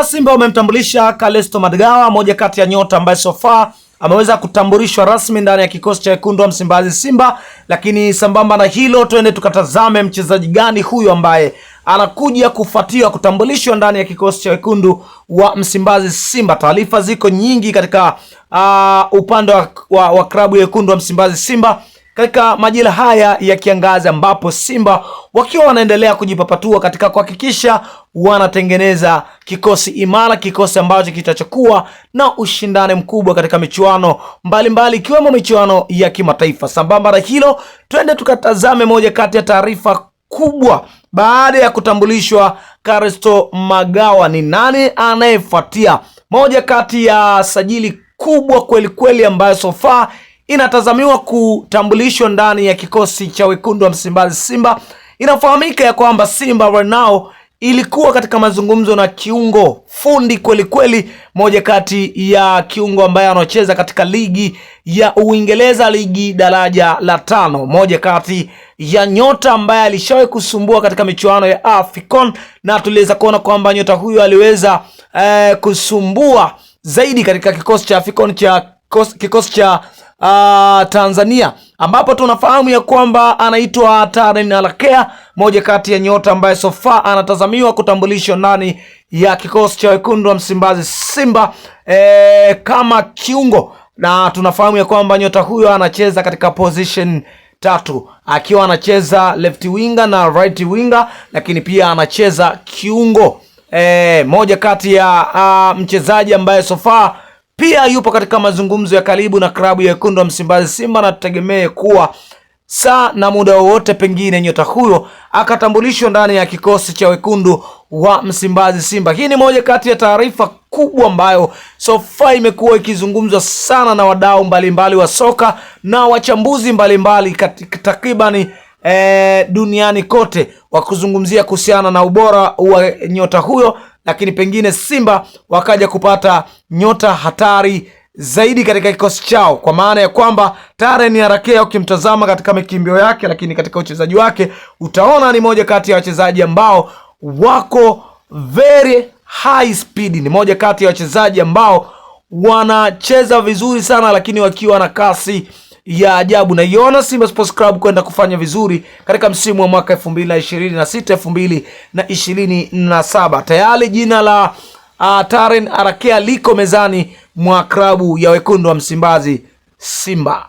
Simba wamemtambulisha Calesto Madigawa, moja kati ya nyota ambaye so far ameweza kutambulishwa rasmi ndani ya kikosi cha wekundu wa Msimbazi Simba. Lakini sambamba na hilo, twende tukatazame mchezaji gani huyu ambaye anakuja kufuatia kutambulishwa ndani ya kikosi cha wekundu wa Msimbazi Simba. Taarifa ziko nyingi katika upande wa klabu ya wekundu wa Msimbazi Simba katika majira haya ya kiangazi, ambapo Simba wakiwa wanaendelea kujipapatua katika kuhakikisha wanatengeneza kikosi imara, kikosi ambacho kitachokuwa na ushindani mkubwa katika michuano mbalimbali ikiwemo michuano ya kimataifa. Sambamba na hilo, twende tukatazame moja kati ya taarifa kubwa baada ya kutambulishwa Calesto Madigawa. Ni nani anayefuatia? Moja kati ya sajili kubwa kweli kweli ambayo so far inatazamiwa kutambulishwa ndani ya kikosi cha wekundu wa Msimbazi Simba. Inafahamika ya kwamba Simba right now ilikuwa katika mazungumzo na kiungo fundi kweli kweli, moja kati ya kiungo ambaye anacheza katika ligi ya Uingereza, ligi daraja la 5, moja kati ya nyota ambaye alishawahi kusumbua katika michuano ya AFCON, na tuliweza kuona kwamba nyota huyu aliweza kusumbua zaidi katika kikosi cha AFCON kikosi cha Tanzania, ambapo tunafahamu ya kwamba anaitwa Taren Arakea, moja kati ya nyota ambaye so far anatazamiwa kutambulishwa ndani ya kikosi cha wekundu wa Msimbazi Simba kama kiungo, na tunafahamu ya kwamba nyota huyo anacheza katika position 3, akiwa anacheza left winger na right winger, lakini pia anacheza kiungo. Moja kati ya mchezaji ambaye so far pia yupo katika mazungumzo ya karibu na klabu ya wekundu wa Msimbazi Simba, na tutegemee kuwa saa na muda wowote pengine nyota huyo akatambulishwa ndani ya kikosi cha wekundu wa Msimbazi Simba. Hii ni moja kati ya taarifa kubwa ambayo so far imekuwa ikizungumzwa sana na wadau mbalimbali wa soka na wachambuzi mbalimbali takribani duniani kote, wakuzungumzia kuhusiana na ubora wa nyota huyo, lakini pengine Simba wakaja kupata nyota hatari zaidi katika kikosi chao, kwa maana ya kwamba Taren Arakea ukimtazama katika mikimbio yake, lakini katika uchezaji wake utaona ni moja kati ya wachezaji ambao wako very high speed, ni moja kati ya wachezaji ambao wanacheza vizuri sana, lakini wakiwa na kasi ya ajabu. Na iona Simba Sports Club kwenda kufanya vizuri katika msimu wa mwaka 2026 2027. Tayari jina la Taren Arakea liko mezani mwa klabu ya wekundu wa Msimbazi Simba.